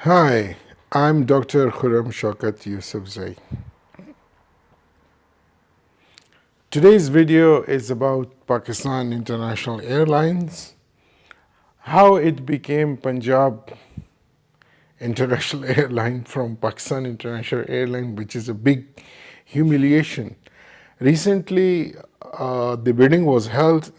Hi, I'm Dr. Khurram Shaukat Yousafzai. Today's video is about Pakistan International Airlines, how it became Punjab International Airline from Pakistan International Airline, which is a big humiliation. Recently, the bidding was held,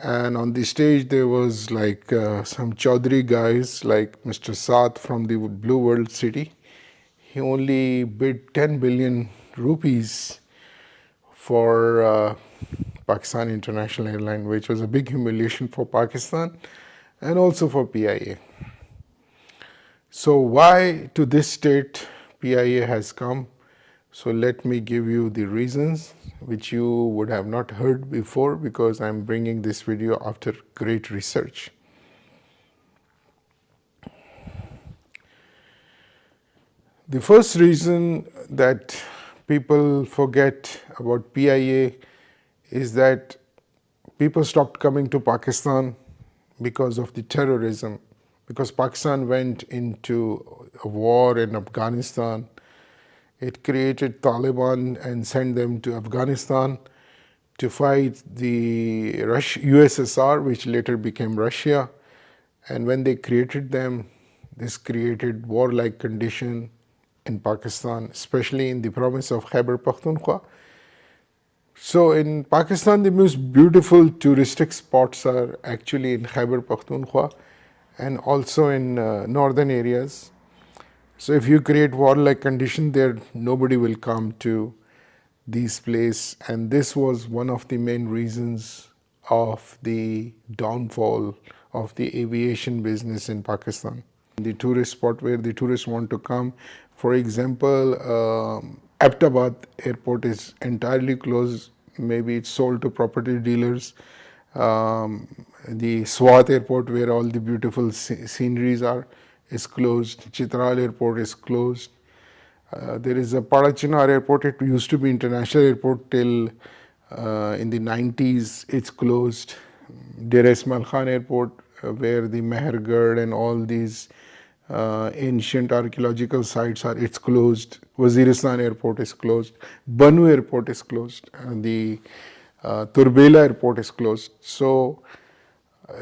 and on the stage there was some Chaudhry guys like Mr. Saad from the Blue World City. He only bid 10 billion rupees for Pakistan International Airline, which was a big humiliation for Pakistan and also for PIA. So why to this state PIA has come? So let me give you the reasons which you would have not heard before, because I'm bringing this video after great research. The first reason that people forget about PIA is that people stopped coming to Pakistan because of the terrorism, because Pakistan went into a war in Afghanistan. It created Taliban and sent them to Afghanistan to fight the USSR, which later became Russia. And when they created them, this created warlike condition in Pakistan, especially in the province of Khyber Pakhtunkhwa. So in Pakistan, the most beautiful touristic spots are actually in Khyber Pakhtunkhwa and also in northern areas. So if you create war-like condition there, nobody will come to these places, and this was one of the main reasons of the downfall of the aviation business in Pakistan. The tourist spot where the tourists want to come, for example, Abbottabad airport is entirely closed. Maybe it's sold to property dealers. The Swat airport, where all the beautiful sceneries are, is closed. Chitral airport is closed. There is a Padachinar airport. It used to be international airport till in the 90s. It's closed. Deir Ismail Khan airport, where the Mehergarh and all these ancient archaeological sites are, it's closed. Waziristan airport is closed. Banu airport is closed. The Turbela airport is closed. So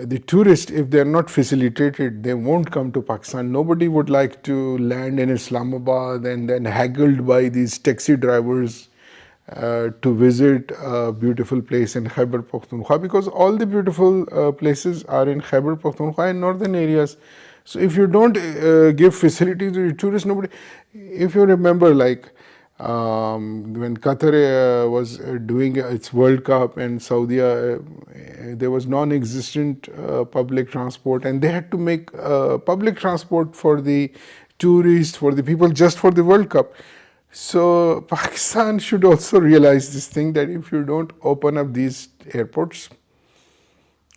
the tourists, if they are not facilitated, they won't come to Pakistan. Nobody would like to land in Islamabad and then haggled by these taxi drivers to visit a beautiful place in Khyber Pakhtunkhwa, because all the beautiful places are in Khyber Pakhtunkhwa and northern areas. So if you don't give facility to the tourists, nobody. If you remember, when Qatar was doing its World Cup and Saudi, there was non-existent public transport, and they had to make public transport for the tourists, for the people, just for the World Cup. So Pakistan should also realize this thing, that if you don't open up these airports,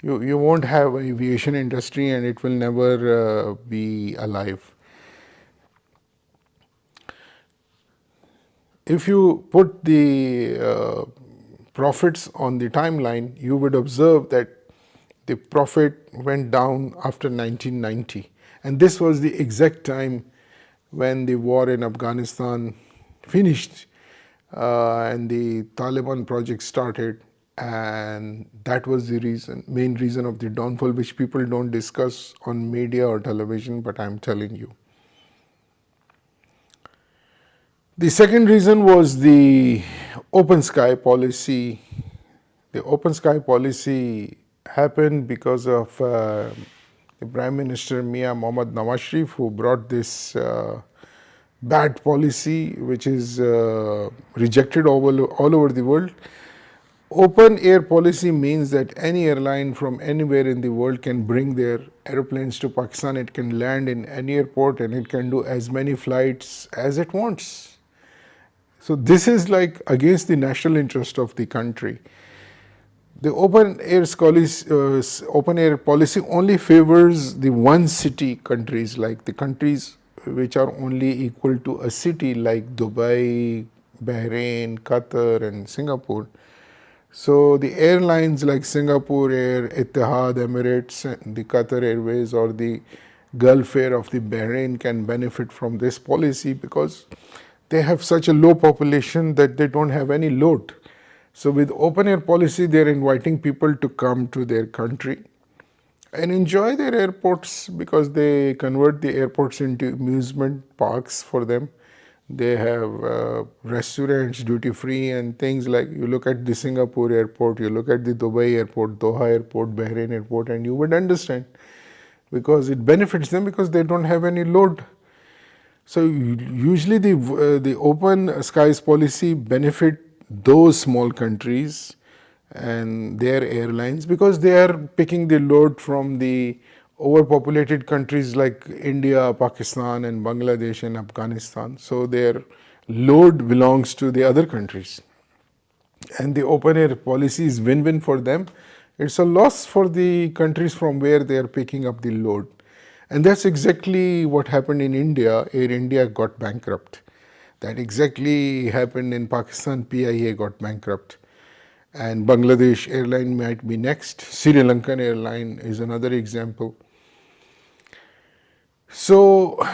you won't have an aviation industry and it will never be alive. If you put the profits on the timeline, you would observe that the profit went down after 1990. And this was the exact time when the war in Afghanistan finished and the Taliban project started. And that was the main reason of the downfall, which people don't discuss on media or television, but I'm telling you. The second reason was the open sky policy. The open sky policy happened because of the Prime Minister Mia Mohammad Nawaz Sharif, who brought this bad policy, which is rejected all over the world. Open air policy means that any airline from anywhere in the world can bring their airplanes to Pakistan. It can land in any airport and it can do as many flights as it wants. So this is like against the national interest of the country. The open air policy only favors the one city countries, like the countries which are only equal to a city, like Dubai, Bahrain, Qatar, and Singapore. So the airlines like Singapore Air, Etihad, Emirates, the Qatar Airways, or the Gulf Air of the Bahrain can benefit from this policy because they have such a low population that they don't have any load. So with open air policy, they're inviting people to come to their country and enjoy their airports because they convert the airports into amusement parks for them. They have restaurants, duty free, and things like you look at the Singapore airport, you look at the Dubai airport, Doha airport, Bahrain airport, and you would understand because it benefits them because they don't have any load. So usually the open skies policy benefit those small countries and their airlines because they are picking the load from the overpopulated countries like India, Pakistan and Bangladesh and Afghanistan. So their load belongs to the other countries. And the open air policy is win-win for them. It's a loss for the countries from where they are picking up the load. And that's exactly what happened in India. Air India got bankrupt. That exactly happened in Pakistan. PIA got bankrupt. And Bangladesh Airline might be next. Sri Lankan Airline is another example. So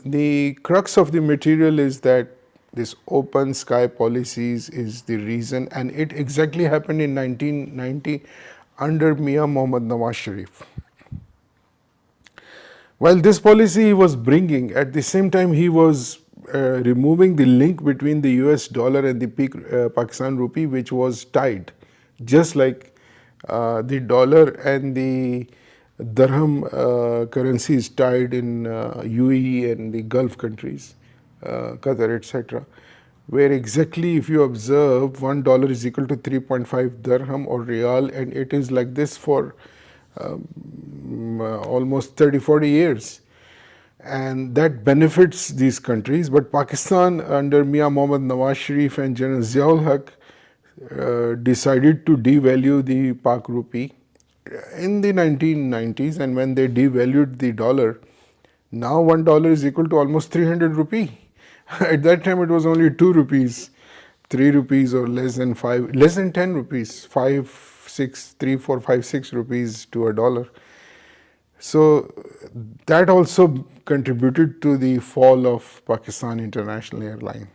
the crux of the material is that this open sky policies is the reason, and it exactly happened in 1990 under Mia Mohammad Nawaz Sharif. While this policy he was bringing, at the same time he was removing the link between the US dollar and the Pakistan rupee, which was tied, just like the dollar and the dirham currency is tied in UAE and the Gulf countries, Qatar, etc. Where exactly, if you observe, $1 is equal to 3.5 dirham or real, and it is like this for almost 30-40 years, and that benefits these countries. But Pakistan under Mia Mohammad Nawaz Sharif and General Ziaul Haq decided to devalue the Pak rupee in the 1990s, and when they devalued the dollar, now $1 is equal to almost 300 rupee. At that time it was only 2 rupees, 3 rupees or less than 5, less than 10 rupees, 5, 6, 3, 4, 5, 6 rupees to a dollar. So that also contributed to the fall of Pakistan International Airline.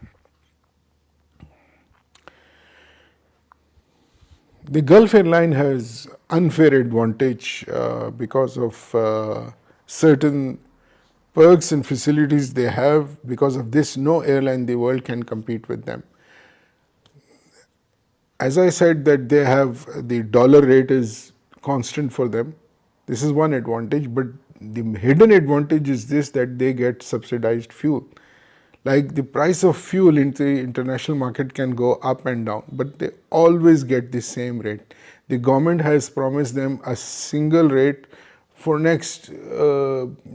The Gulf Airline has unfair advantage because of certain perks and facilities they have. Because of this, no airline in the world can compete with them. As I said, that they have the dollar rate is constant for them. This is one advantage, but the hidden advantage is this, that they get subsidized fuel. Like the price of fuel in the international market can go up and down, but they always get the same rate. The government has promised them a single rate for next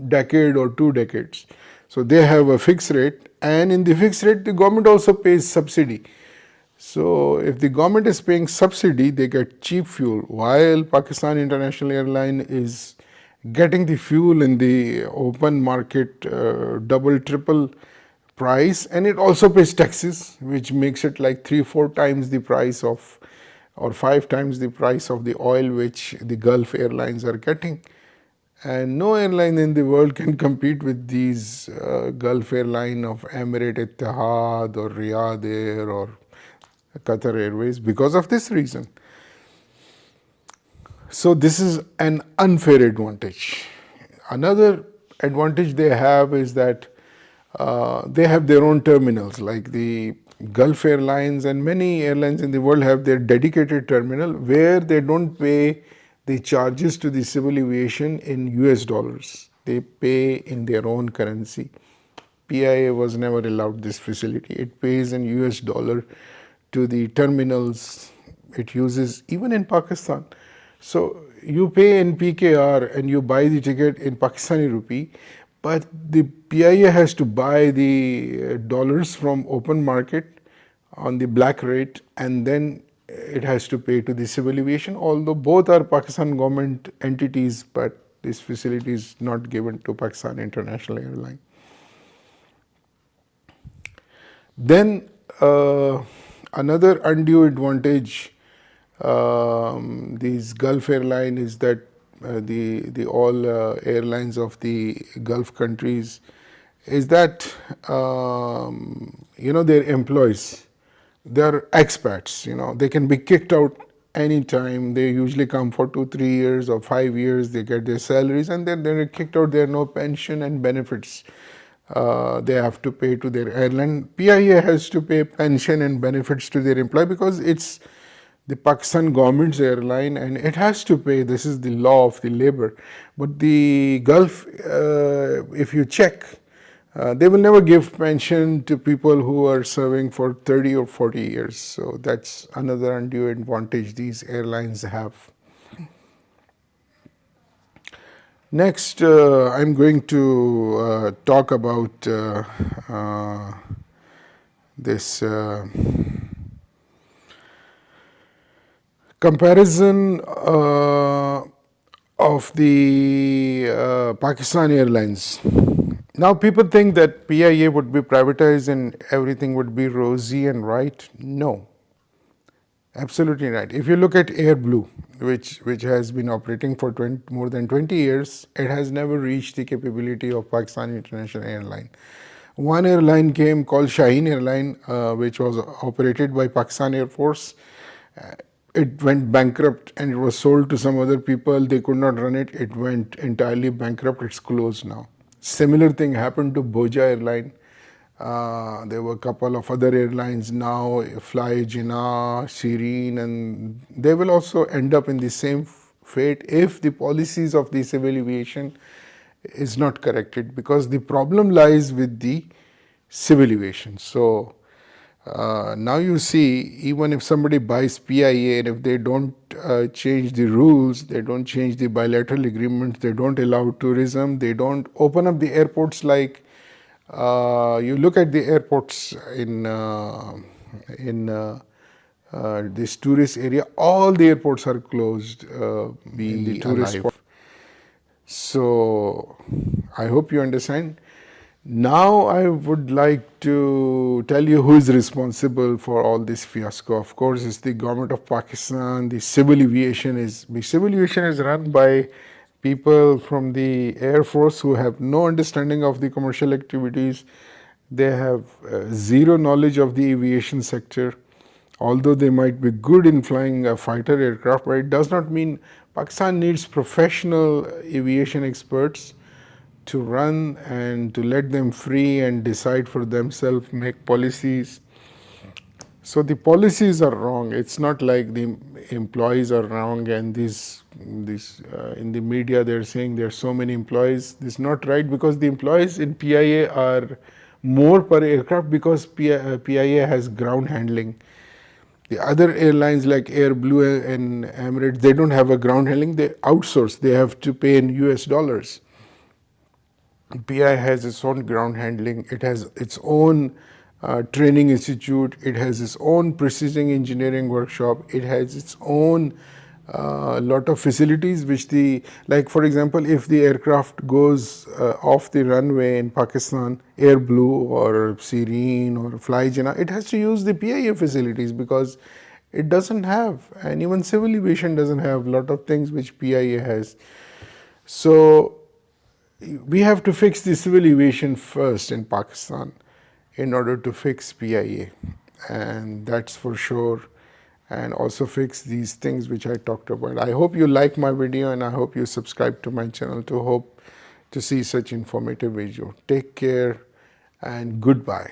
decade or 2 decades. So they have a fixed rate, and in the fixed rate the government also pays subsidy. So if the government is paying subsidy, they get cheap fuel, while Pakistan International Airline is getting the fuel in the open market double, triple price, and it also pays taxes, which makes it like 3-4 times the price of, or 5 times the price of the oil which the Gulf airlines are getting. And no airline in the world can compete with these Gulf airline of Emirates, Etihad or Riyadh Air or Qatar Airways because of this reason. So this is an unfair advantage. Another advantage they have is that they have their own terminals, like the Gulf Airlines and many airlines in the world have their dedicated terminal where they don't pay the charges to the civil aviation in US dollars. They pay in their own currency. PIA was never allowed this facility. It pays in US dollar to the terminals it uses, even in Pakistan. So you pay in PKR and you buy the ticket in Pakistani rupee, but the PIA has to buy the dollars from open market on the black rate, and then it has to pay to the civil aviation, although both are Pakistan government entities, but this facility is not given to Pakistan International Airline. Then another undue advantage these Gulf airline is that the all airlines of the Gulf countries is that their employees, they're expats. They can be kicked out anytime. They usually come for 2 3 years or 5 years. They get their salaries and then they're kicked out. There are no pension and benefits they have to pay to their airline. PIA has to pay pension and benefits to their employee because it's the Pakistan government's airline and it has to pay. This is the law of the labor. But the Gulf, if you check, they will never give pension to people who are serving for 30 or 40 years. So that's another undue advantage these airlines have. Next, I'm going to talk about this comparison of the Pakistan Airlines. Now, people think that PIA would be privatized and everything would be rosy and right. No, absolutely right. If you look at AirBlue, which has been operating for more than 20 years, it has never reached the capability of Pakistan International Airline. One airline came called Shaheen Airline, which was operated by Pakistan Air Force. It went bankrupt and it was sold to some other people. They could not run it. It went entirely bankrupt. It's closed now. Similar thing happened to Boja Airline. There were a couple of other airlines now, Fly Jinnah, Shireen, and they will also end up in the same fate if the policies of the civil aviation is not corrected, because the problem lies with the civil aviation. So now you see, even if somebody buys PIA and if they don't change the rules, they don't change the bilateral agreements, they don't allow tourism, they don't open up the airports. Like you look at the airports in this tourist area, all the airports are closed. In the tourist spot. So I hope you understand. Now I would like to tell you who is responsible for all this fiasco. Of course, it's the government of Pakistan. The civil aviation is run by people from the Air Force who have no understanding of the commercial activities. They have zero knowledge of the aviation sector. Although they might be good in flying a fighter aircraft, but it does not mean Pakistan needs professional aviation experts to run and to let them free and decide for themselves, make policies. So the policies are wrong. It's not like the employees are wrong and this in the media they're saying there are so many employees. This is not right, because the employees in PIA are more per aircraft because PIA has ground handling. The other airlines like AirBlue and Emirates, they don't have a ground handling. They outsource. They have to pay in US dollars. PI has its own ground handling. It has its own training institute. It has its own precision engineering workshop. It has its own lot of facilities which like for example, if the aircraft goes off the runway in Pakistan, AirBlue or Shireen or Fly Jinnah, it has to use the PIA facilities because it doesn't have, and even civil aviation doesn't have a lot of things which PIA has. So we have to fix the civil aviation first in Pakistan in order to fix PIA, and that's for sure, and also fix these things which I talked about. I hope you like my video and I hope you subscribe to my channel to see such informative video. Take care and goodbye.